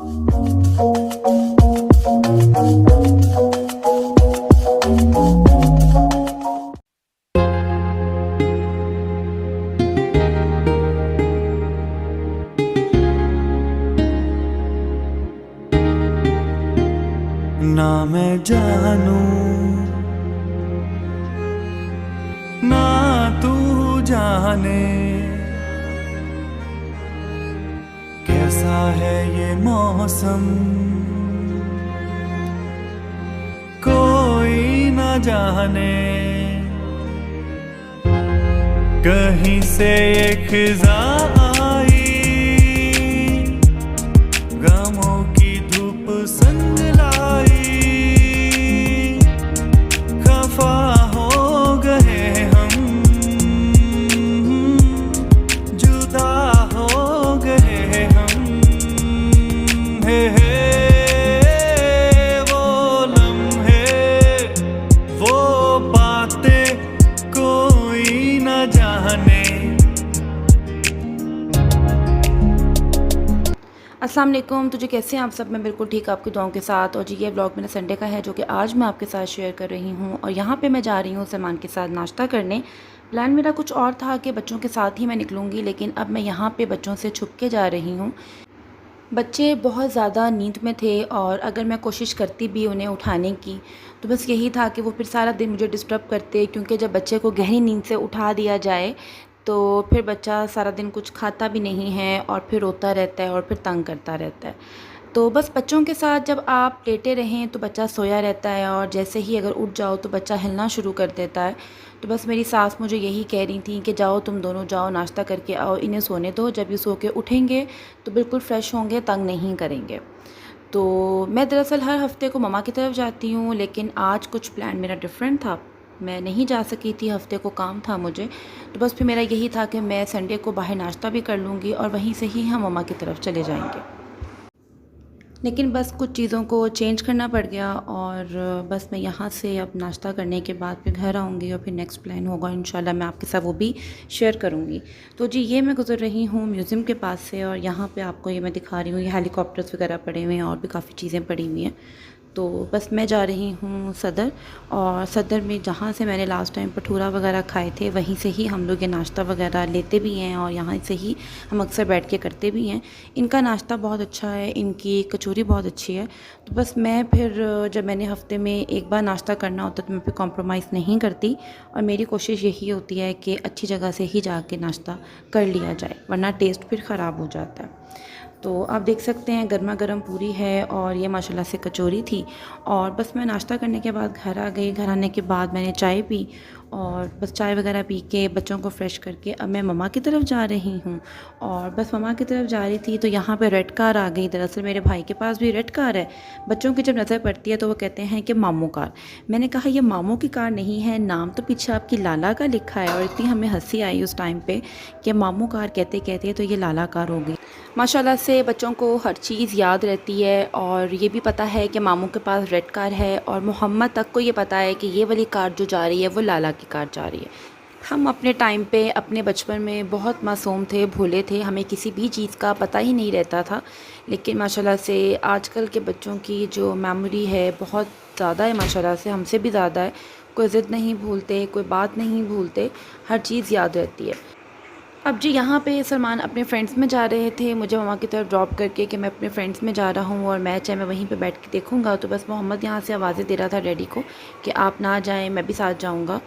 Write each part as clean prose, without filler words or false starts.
ना मैं जानूं ना तू जाने कैसा है ये मौसम, कोई ना जाने कहीं से एक खिज़ा आई, गमों की धूप संग लाई, खफा हो गए हम, जुदा हो गए हम, हे वो लम्हे वो बातें कोई न जाने। अस्सलाम वालेकुम। तो जी कैसे हैं आप सब? मैं बिल्कुल ठीक आपकी दुआओं के साथ। और जी ये व्लॉग मेरा संडे का है जो कि आज मैं आपके साथ शेयर कर रही हूँ। और यहाँ पे मैं जा रही हूँ सलमान के साथ नाश्ता करने। प्लान मेरा कुछ और था कि बच्चों के साथ ही मैं निकलूँगी, लेकिन अब मैं यहाँ पे बच्चों से छुप के जा रही हूँ। बच्चे बहुत ज़्यादा नींद में थे और अगर मैं कोशिश करती भी उन्हें उठाने की तो बस यही था कि वो फिर सारा दिन मुझे डिस्टर्ब करते, क्योंकि जब बच्चे को गहरी नींद से उठा दिया जाए तो फिर बच्चा सारा दिन कुछ खाता भी नहीं है और फिर रोता रहता है और फिर तंग करता रहता है। तो बस बच्चों के साथ जब आप लेटे रहें तो बच्चा सोया रहता है और जैसे ही अगर उठ जाओ तो बच्चा हिलना शुरू कर देता है। तो बस मेरी सास मुझे यही कह रही थी कि जाओ तुम दोनों जाओ नाश्ता करके आओ, इन्हें सोने दो, जब ये सो के उठेंगे तो बिल्कुल फ़्रेश होंगे, तंग नहीं करेंगे। तो मैं दरअसल हर हफ़्ते को मम्मा की तरफ जाती हूँ, लेकिन आज कुछ प्लान मेरा डिफरेंट था। मैं नहीं जा सकी थी, हफ़्ते को काम था मुझे। तो बस फिर मेरा यही था कि मैं संडे को बाहर नाश्ता भी कर लूँगी और वहीं से ही हम मम्मा की तरफ चले जाएंगे। लेकिन बस कुछ चीज़ों को चेंज करना पड़ गया और बस मैं यहाँ से अब नाश्ता करने के बाद फिर घर आऊँगी और फिर नेक्स्ट प्लान होगा इंशाल्लाह, मैं आपके साथ वो भी शेयर करूँगी। तो जी ये मैं गुज़र रही हूँ म्यूज़ियम के पास से और यहाँ पे आपको ये मैं दिखा रही हूँ, ये हेलीकॉप्टर्स वगैरह पड़े हुए हैं और भी काफ़ी चीज़ें पड़ी हुई हैं। तो बस मैं जा रही हूँ सदर, और सदर में जहाँ से मैंने लास्ट टाइम भटूरा वगैरह खाए थे वहीं से ही हम लोग ये नाश्ता वगैरह लेते भी हैं और यहाँ से ही हम अक्सर बैठ के करते भी हैं। इनका नाश्ता बहुत अच्छा है, इनकी कचौरी बहुत अच्छी है। तो बस मैं फिर जब मैंने हफ़्ते में एक बार नाश्ता करना होता तो मैं फिर कॉम्प्रोमाइज़ नहीं करती और मेरी कोशिश यही होती है कि अच्छी जगह से ही जाके नाश्ता कर लिया जाए, वरना टेस्ट फिर ख़राब हो जाता है। तो आप देख सकते हैं गर्मा गर्म पूरी है और ये माशाल्लाह से कचौरी थी। और बस मैं नाश्ता करने के बाद घर आ गई। घर आने के बाद मैंने चाय पी और बस चाय वगैरह पी के बच्चों को फ़्रेश करके अब मैं मम्मा की तरफ जा रही हूँ। और बस मम्मा की तरफ जा रही थी तो यहाँ पे रेड कार आ गई। दरअसल मेरे भाई के पास भी रेड कार है। बच्चों की जब नज़र पड़ती है तो वो कहते हैं कि मामू कार। मैंने कहा ये मामू की कार नहीं है, नाम तो पीछे आपकी लाला का लिखा है। और इतनी हमें हंसी आई उस टाइम पे कि मामू कार कहते कहते तो ये लाला कार हो गई। माशाल्लाह से बच्चों को हर चीज़ याद रहती है और ये भी पता है कि मामू के पास रेड कार है और मोहम्मद तक को ये पता है कि ये वाली कार जो जा रही है वो लाला की कार जा रही है। हम अपने टाइम पे अपने बचपन में बहुत मासूम थे, भोले थे, हमें किसी भी चीज़ का पता ही नहीं रहता था। लेकिन माशाल्लाह से आजकल के बच्चों की जो मेमोरी है बहुत ज़्यादा है, माशाल्लाह से हमसे भी ज़्यादा है। कोई ज़िद नहीं भूलते, कोई बात नहीं भूलते, हर चीज़ याद रहती है। अब जी यहाँ पे सलमान अपने फ्रेंड्स में जा रहे थे मुझे मम्मा की तरफ ड्रॉप करके कि मैं अपने फ्रेंड्स में जा रहा हूँ और मैच है, मैं वहीं पे बैठ के देखूँगा। तो बस मोहम्मद यहाँ से आवाज़ें दे रहा था डैडी को कि आप ना जाएं, मैं भी साथ जाऊँगा।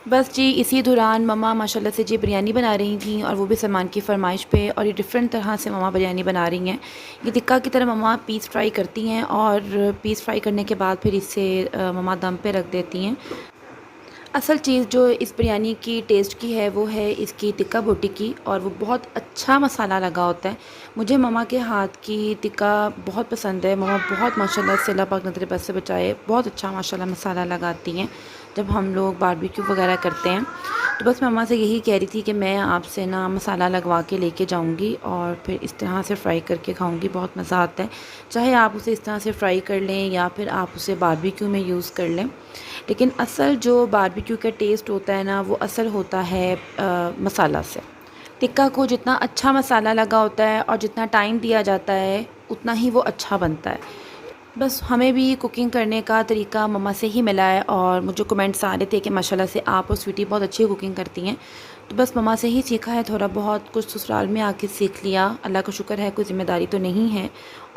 बस जी इसी दौरान मम्मा माशाल्लाह से जी बिरयानी बना रही थी और वो भी सलमान की फ़रमाइश पे। और ये डिफरेंट तरह से मम्मा बिरयानी बना रही हैं। ये टिक्का की तरह मम्मा पीस फ्राई करती हैं और पीस फ्राई करने के बाद फिर इसे मम्मा दम पे रख देती हैं। असल चीज़ जो इस बिरयानी की टेस्ट की है वो है इसकी टिक्का बोटी की, और वो बहुत अच्छा मसाला लगा होता है। मुझे मम्मा के हाथ की टिक्का बहुत पसंद है। मम्मा बहुत माशाल्लाह से अल्लाह पाक नज़र बद से बचाए बहुत अच्छा माशाल्लाह मसाला लगाती हैं। जब हम लोग बारबेक्यू वगैरह करते हैं। तो बस मैं मम्मा से यही कह रही थी कि मैं आपसे ना मसाला लगवा के लेके जाऊंगी और फिर इस तरह से फ्राई करके खाऊंगी, बहुत मज़ा आता है। चाहे आप उसे इस तरह से फ्राई कर लें या फिर आप उसे बारबेक्यू में यूज़ कर लें, लेकिन असल जो बारबेक्यू का टेस्ट होता है ना, वो असल होता है मसाला से। टिक्का को जितना अच्छा मसाला लगा होता है और जितना टाइम दिया जाता है, उतना ही वो अच्छा बनता है। बस हमें भी कुकिंग करने का तरीका मम्मा से ही मिला है और मुझे कमेंट्स आ रहे थे कि माशाल्लाह से आप और स्वीटी बहुत अच्छी कुकिंग करती हैं। तो बस मम्मा से ही सीखा है, थोड़ा बहुत कुछ ससुराल में आके सीख लिया। अल्लाह का शुक्र है, कोई ज़िम्मेदारी तो नहीं है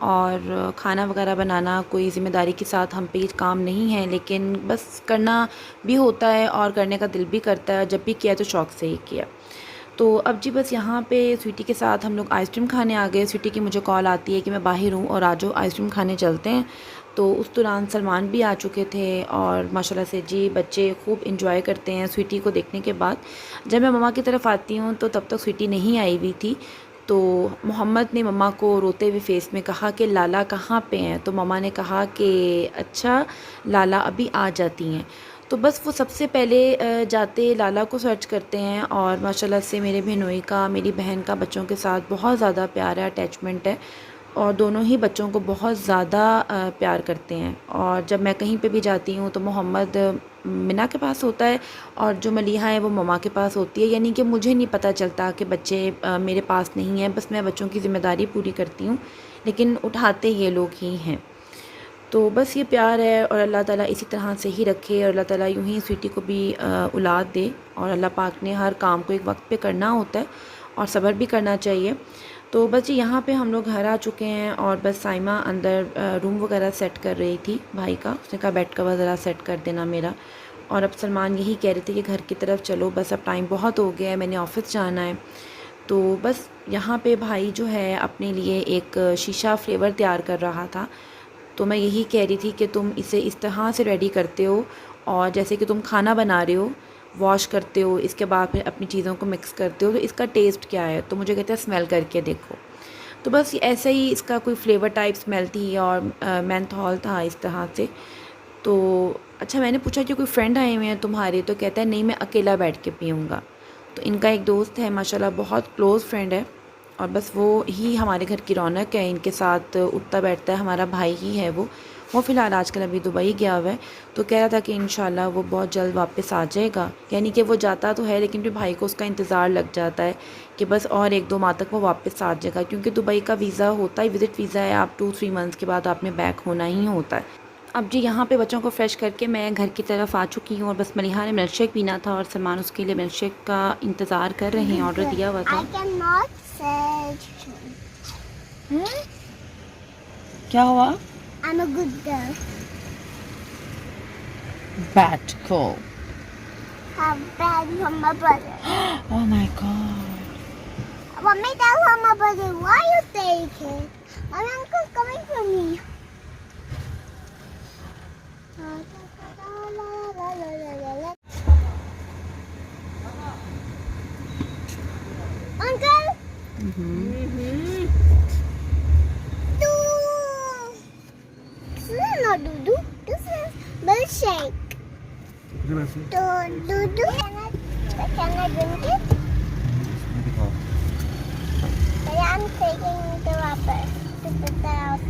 और खाना वगैरह बनाना कोई ज़िम्मेदारी के साथ हम पे काम नहीं है, लेकिन बस करना भी होता है और करने का दिल भी करता है। जब भी किया तो शौक़ से ही किया। तो अब जी बस यहाँ पे स्वीटी के साथ हम लोग आइसक्रीम खाने आ गए। स्वीटी की मुझे कॉल आती है कि मैं बाहर हूँ और आ जाओ आइसक्रीम खाने चलते हैं। तो उस दौरान सलमान भी आ चुके थे और माशाल्लाह से जी बच्चे खूब इंजॉय करते हैं स्वीटी को देखने के बाद। जब मैं मम्मा की तरफ आती हूँ तो तब तक स्वीटी नहीं आई हुई थी। तो मोहम्मद ने मम्मा को रोते हुए फेस में कहा कि लाला कहाँ पे हैं। तो मम्मा ने कहा कि अच्छा लाला अभी आ जाती हैं। तो बस वो सबसे पहले जाते लाला को सर्च करते हैं और माशाल्लाह से मेरे बहनोई का, मेरी बहन का बच्चों के साथ बहुत ज़्यादा प्यारा अटैचमेंट है और दोनों ही बच्चों को बहुत ज़्यादा प्यार करते हैं। और जब मैं कहीं पे भी जाती हूँ तो मोहम्मद मिना के पास होता है और जो मलीहा है वो मम्मा के पास होती है। यानी कि मुझे नहीं पता चलता कि बच्चे मेरे पास नहीं हैं, बस मैं बच्चों की ज़िम्मेदारी पूरी करती हूँ, लेकिन उठाते ये लोग ही हैं। तो बस ये प्यार है और अल्लाह ताला इसी तरह से ही रखे और अल्लाह ताला यूँ ही स्वीटी को भी औलाद दे। और अल्लाह पाक ने हर काम को एक वक्त पे करना होता है और सब्र भी करना चाहिए। तो बस जी यहाँ पे हम लोग घर आ चुके हैं और बस साइमा अंदर रूम वगैरह सेट कर रही थी भाई का। उसने कहा बेड कवर ज़रा सेट कर देना मेरा। और अब सलमान यही कह रहे थे कि घर की तरफ चलो, बस अब टाइम बहुत हो गया है, मैंने ऑफ़िस जाना है। तो बस यहाँ पे भाई जो है अपने लिए एक शीशा फ्लेवर तैयार कर रहा था। तो मैं यही कह रही थी कि तुम इसे इस तरह से रेडी करते हो और जैसे कि तुम खाना बना रहे हो, वॉश करते हो, इसके बाद फिर अपनी चीज़ों को मिक्स करते हो, तो इसका टेस्ट क्या है। तो मुझे कहते हैं स्मेल करके देखो। तो बस ऐसे ही इसका कोई फ्लेवर टाइप स्मेल थी और मेंथॉल था इस तरह से। तो अच्छा मैंने पूछा कि कोई फ्रेंड आए हुए हैं तुम्हारे, तो कहता है नहीं मैं अकेला बैठ के पीऊँगा। तो इनका एक दोस्त है माशाल्लाह बहुत क्लोज़ फ्रेंड है और बस वो ही हमारे घर की रौनक है। इनके साथ उठता बैठता है, हमारा भाई ही है वो फ़िलहाल आजकल अभी दुबई गया हुआ है। तो कह रहा था कि इंशाल्लाह वो बहुत जल्द वापस आ जाएगा। यानी कि वो जाता तो है लेकिन फिर भाई को उसका इंतज़ार लग जाता है कि बस और 1-2 माह तक वो वापस आ जाएगा, क्योंकि दुबई का वीज़ा होता है, विज़िट वीज़ा है, आप 2-3 मंथ्स के बाद आपने बैक होना ही होता है। अब जी यहाँ पे बच्चों को फ्रेश करके मैं घर की तरफ आ चुकी हूँ और बस मलिहा ने मिल्क शेक पीना था और सलमान उसके लिए मिल्क शेक का इंतज़ार कर रहे हैं, ऑर्डर दिया हुआ था। क्या हुआ? I'm a good girl. Bad girl. I'm bad from my brother. Oh my god. Mommy, that's from my brother. Why are you taking? My uncle's coming for me. Uncle? This is not doo-doo. This is milkshake. Doo-doo. Can I drink it? I'm taking the wrapper to put that out.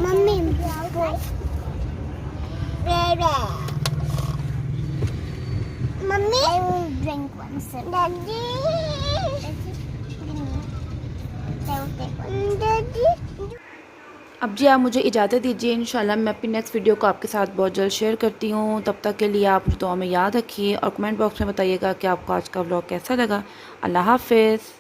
Mommy, Mommy, I will drink one sip. Daddy. Daddy. अब जी आप मुझे इजाज़त दीजिए। इंशाल्लाह मैं अपनी next video को आपके साथ बहुत जल्द शेयर करती हूँ। तब तक के लिए आप दुआ में याद रखिए और कमेंट बॉक्स में बताइएगा कि आपको आज का व्लॉग कैसा लगा। अल्लाह हाफ़िज़।